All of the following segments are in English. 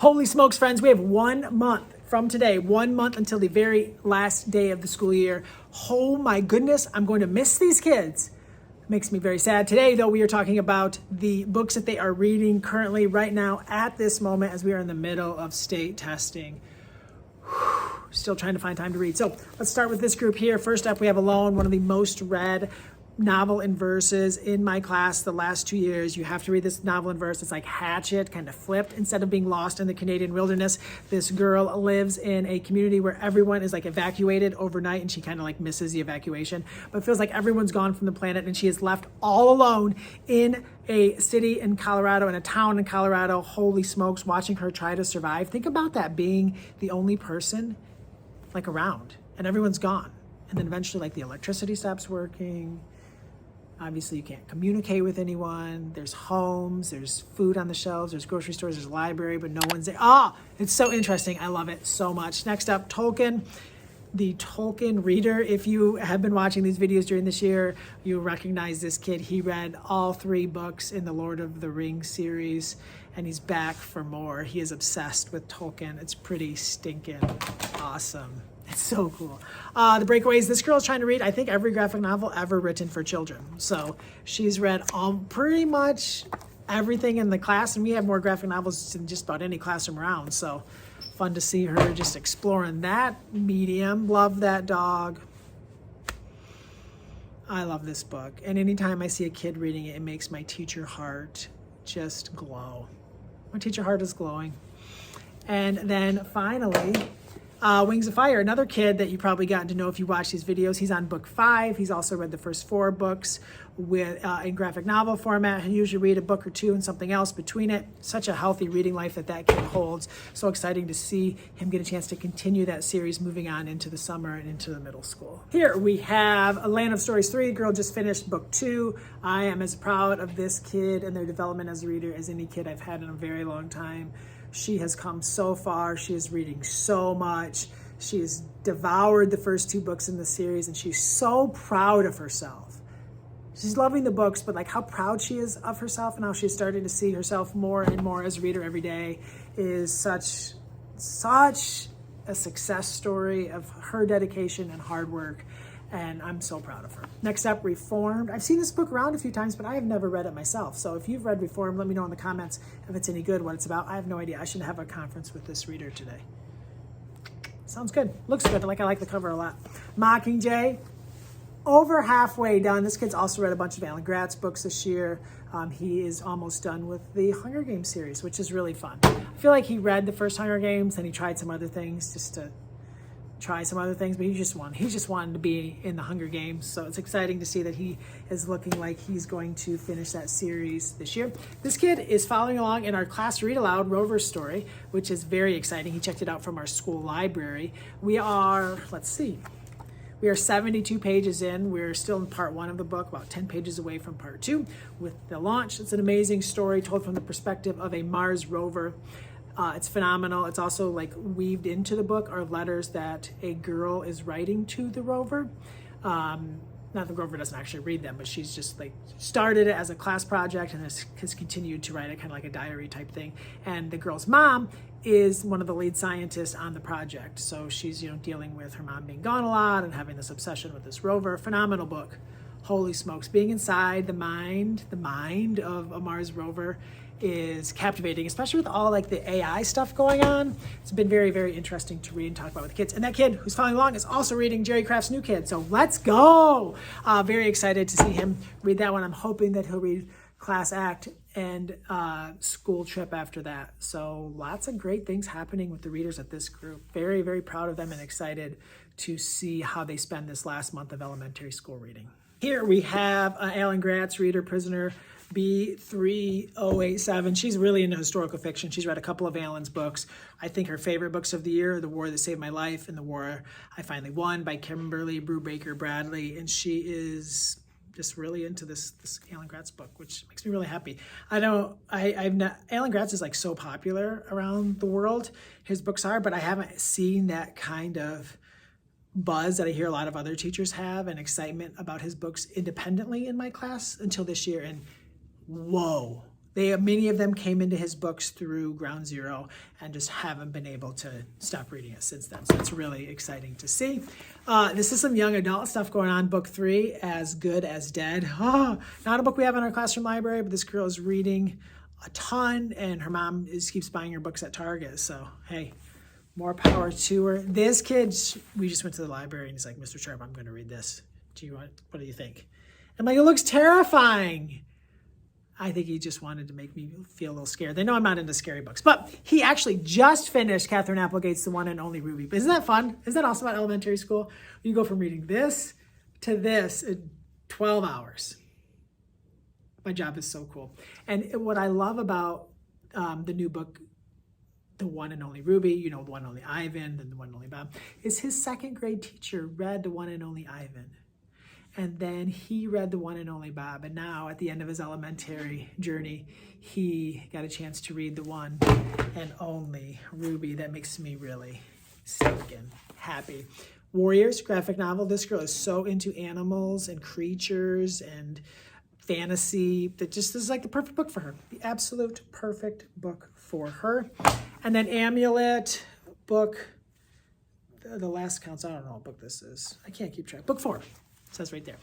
Holy smokes, friends, we have 1 month from today, 1 month until the very last day of the school year. Oh my goodness, I'm going to miss these kids. Makes me very sad. Today, though, we are talking about the books that they are reading currently right now at this moment as we are in the middle of state testing. Still trying to find time to read. So let's start with this group here. First up, we have Alone, one of the most read novel in verses in my class the last 2 years. You have to read this novel in verse. It's like Hatchet, kind of flipped. Instead of being lost in the Canadian wilderness, this girl lives in a community where everyone is like evacuated overnight, and she kind of like misses the evacuation, but feels like everyone's gone from the planet, and she is left all alone in a city in Colorado, in a town in Colorado. Holy smokes, watching her try to survive. Think about that, being the only person like around, and everyone's gone. And then eventually like the electricity stops working. Obviously, you can't communicate with anyone. There's homes, there's food on the shelves, there's grocery stores, there's a library, but no one's there. It's so interesting. I love it so much. Next up, Tolkien, the Tolkien reader. If you have been watching these videos during this year, you recognize this kid. He read all 3 books in the Lord of the Rings series, and he's back for more. He is obsessed with Tolkien. It's pretty stinking awesome. It's so cool. The Breakaways, this girl is trying to read, I think, every graphic novel ever written for children. So she's read pretty much everything in the class, and we have more graphic novels than just about any classroom around. So fun to see her just exploring that medium. Love that dog. I love this book. And anytime I see a kid reading it, it makes my teacher heart just glow. My teacher heart is glowing. And then finally, Wings of Fire, another kid that you probably gotten to know if you watch these videos. He's on book 5. He's also read the first 4 books in graphic novel format. He usually read a book or 2 and something else between it. Such a healthy reading life that kid holds. So exciting to see him get a chance to continue that series moving on into the summer and into the middle school. Here we have A Land of Stories 3. The girl just finished book 2. I am as proud of this kid and their development as a reader as any kid I've had in a very long time. She has come so far. She is reading so much. She has devoured the first 2 books in the series, and she's so proud of herself. She's loving the books, but like how proud she is of herself and how she's starting to see herself more and more as a reader every day is such a success story of her dedication and hard work. And I'm so proud of her. Next up, Reformed. I've seen this book around a few times, but I have never read it myself. So if you've read Reformed, let me know in the comments if it's any good, what it's about. I have no idea. I should have a conference with this reader today. Sounds good. Looks good. I like the cover a lot. Mockingjay. Over halfway done. This kid's also read a bunch of Alan Gratz books this year. He is almost done with the Hunger Games series, which is really fun. I feel like he read the first Hunger Games and he tried some other things but he just wanted to be in the Hunger Games. So it's exciting to see that he is looking like he's going to finish that series this year. This kid is following along in our class read aloud Rover story, which is very exciting. He checked it out from our school library. We are 72 pages in. We're still in part 1 of the book, about 10 pages away from part 2 with the launch. It's an amazing story told from the perspective of a Mars rover. It's phenomenal. It's also like weaved into the book are letters that a girl is writing to the rover. Not the rover doesn't actually read them, but she's just like started it as a class project and has continued to write it, kind of like a diary type thing. And the girl's mom is one of the lead scientists on the project. So she's, dealing with her mom being gone a lot and having this obsession with this rover. Phenomenal book. Holy smokes. Being inside the mind of a Mars rover is captivating, especially with all like the AI stuff going on. It's been very, very interesting to read and talk about with kids. And that kid who's following along is also reading Jerry Craft's New Kid. So let's go. Very excited to see him read that one. I'm hoping that he'll read Class Act and School Trip after that. So lots of great things happening with the readers at this group. Very, very proud of them and excited to see how they spend this last month of elementary school reading. Here we have Alan Gratz, reader, prisoner, B3087. She's really into historical fiction. She's read a couple of Alan's books. I think her favorite books of the year are The War That Saved My Life and The War I Finally Won by Kimberly Brubaker Bradley. And she is just really into this Alan Gratz book, which makes me really happy. Alan Gratz is like so popular around the world. His books are, but I haven't seen that kind of buzz that I hear a lot of other teachers have and excitement about his books independently in my class until this year. And whoa, Many of them came into his books through Ground Zero and just haven't been able to stop reading it since then. So it's really exciting to see. This is some young adult stuff going on. Book 3, As Good as Dead. Not a book we have in our classroom library, but this girl is reading a ton, and her mom keeps buying her books at Target. So, hey, more power to her. This kid, we just went to the library, and he's like, Mr. Sharp, I'm going to read this. What do you think? I'm like, it looks terrifying. I think he just wanted to make me feel a little scared. They know I'm not into scary books. But he actually just finished Catherine Applegate's The One and Only Ruby. Isn't that fun? Isn't that awesome about elementary school? You go from reading this to this in 12 hours. My job is so cool. And what I love about the new book, The One and Only Ruby, The One and Only Ivan, then The One and Only Bob, is his second grade teacher read The One and Only Ivan. And then he read The One and Only Bob. And now at the end of his elementary journey, he got a chance to read The One and Only Ruby. That makes me really stinking happy. Warriors, graphic novel. This girl is so into animals and creatures and fantasy. This is like the perfect book for her. The absolute perfect book for her. And then Amulet, book, the last counts. I don't know what book this is. I can't keep track. Book 4. It says right there,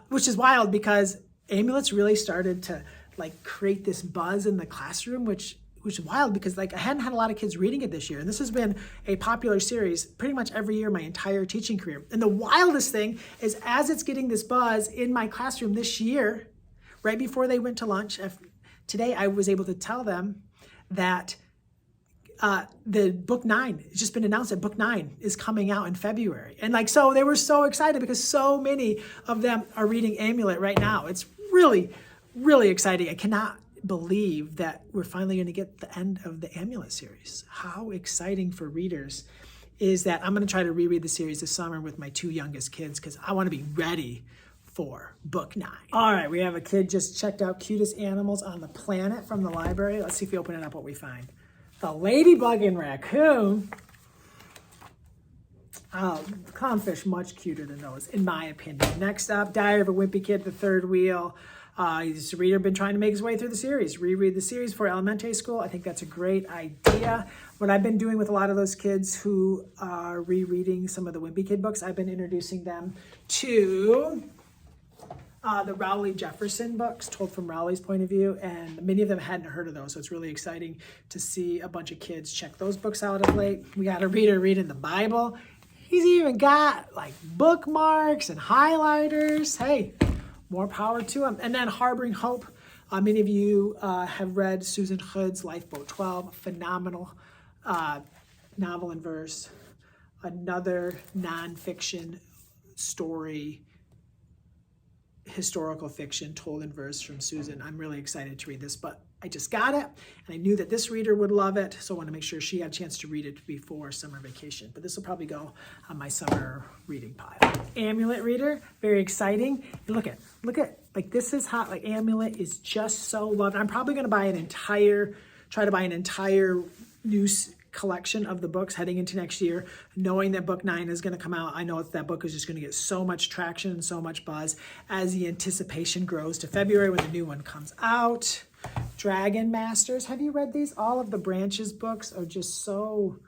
which is wild because Amulets really started to create this buzz in the classroom, which is wild because I hadn't had a lot of kids reading it this year. And this has been a popular series pretty much every year my entire teaching career. And the wildest thing is as it's getting this buzz in my classroom this year, right before they went to lunch, today I was able to tell them that the book 9, it's just been announced that book 9 is coming out in February. And so they were so excited because so many of them are reading Amulet right now. It's really, really exciting. I cannot believe that we're finally going to get the end of the Amulet series. How exciting for readers is that. I'm going to try to reread the series this summer with my 2 youngest kids because I want to be ready for book 9. All right, we have a kid just checked out Cutest Animals on the Planet from the library. Let's see if we open it up what we find. The ladybug and raccoon. Oh, clownfish much cuter than those, in my opinion. Next up, Diary of a Wimpy Kid, The Third Wheel. He's a reader, been trying to make his way through the series. Reread the series for elementary school. I think that's a great idea. What I've been doing with a lot of those kids who are rereading some of the Wimpy Kid books, I've been introducing them to the Rowley Jefferson books, told from Rowley's point of view, and many of them hadn't heard of those, so it's really exciting to see a bunch of kids check those books out of late. We got a reader reading the Bible. He's even got bookmarks and highlighters. Hey, more power to him. And then Harboring Hope. Many of you have read Susan Hood's Lifeboat 12, phenomenal novel and verse. Another nonfiction story, historical fiction told in verse from Susan. I'm really excited to read this, but I just got it, and I knew that this reader would love it, so I want to make sure she had a chance to read it before summer vacation. But this will probably go on my summer reading pile. Amulet reader, very exciting. Look at, this is hot. Amulet is just so loved. I'm probably going to buy try to buy an entire new collection of the books heading into next year, knowing that book 9 is going to come out. I know that book is just going to get so much traction and so much buzz as the anticipation grows to February when the new one comes out. Dragon Masters. Have you read these? All of the Branches books are just so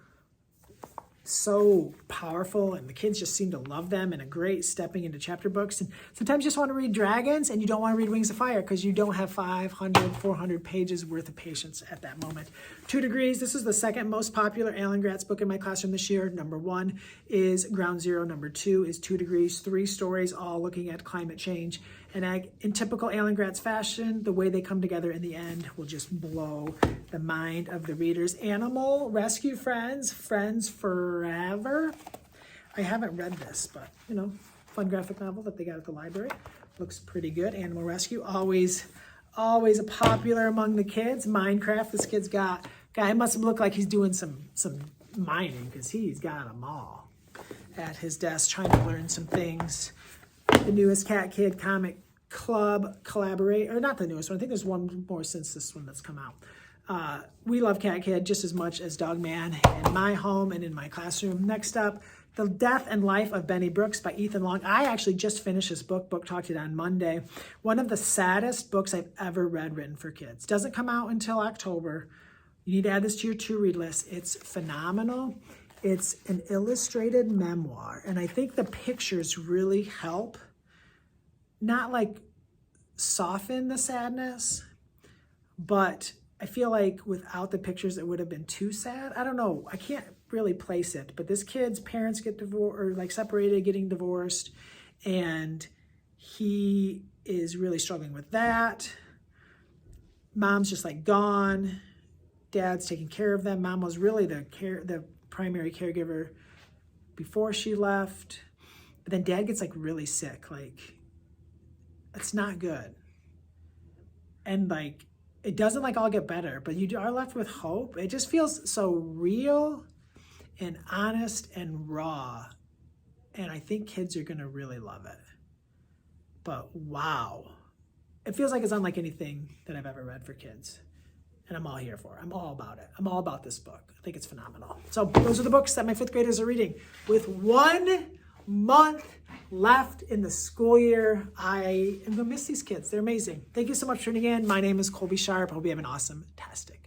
powerful, and the kids just seem to love them, and a great stepping into chapter books. And sometimes you just want to read dragons and you don't want to read Wings of Fire because you don't have 500, 400 pages worth of patience at that moment. 2 Degrees. This is the second most popular Alan Gratz book in my classroom this year. Number 1 is Ground Zero. Number 2 is 2 Degrees. 3 stories all looking at climate change. And in typical Alan Gratz fashion, the way they come together in the end will just blow the mind of the readers. Animal Rescue Friends, Friends Forever. I haven't read this, but, fun graphic novel that they got at the library. Looks pretty good. Animal Rescue, always a popular among the kids. Minecraft, this kid's got, guy must look like he's doing some mining because he's got them all at his desk trying to learn some things. The newest Cat Kid Comic Club collaborate, or not the newest one. I think there's one more since this one that's come out. We love Cat Kid just as much as Dog Man in my home and in my classroom. Next up, The Death and Life of Benny Brooks by Ethan Long. I actually just finished this book. Book talked it on Monday. One of the saddest books I've ever read written for kids. Doesn't come out until October. You need to add this to your to-read list. It's phenomenal. It's an illustrated memoir. And I think the pictures really help. Not like soften the sadness, but I feel like without the pictures, it would have been too sad. I don't know. I can't really place it, but this kid's parents get divorced or like separated, getting divorced, and he is really struggling with that. Mom's just like gone. Dad's taking care of them. Mom was really the primary caregiver before she left. But then dad gets like really sick. Like, it's not good. And like, it doesn't like all get better, but you are left with hope. It just feels so real and honest and raw. And I think kids are gonna really love it. But wow. It feels like it's unlike anything that I've ever read for kids. And I'm all here for it. I'm all about it. I'm all about this book. I think it's phenomenal. So those are the books that my 5th graders are reading. With 1 month left in the school year, I am gonna miss these kids. They're amazing. Thank you so much for tuning in. My name is Colby Sharp. I hope you have an awesome, fantastic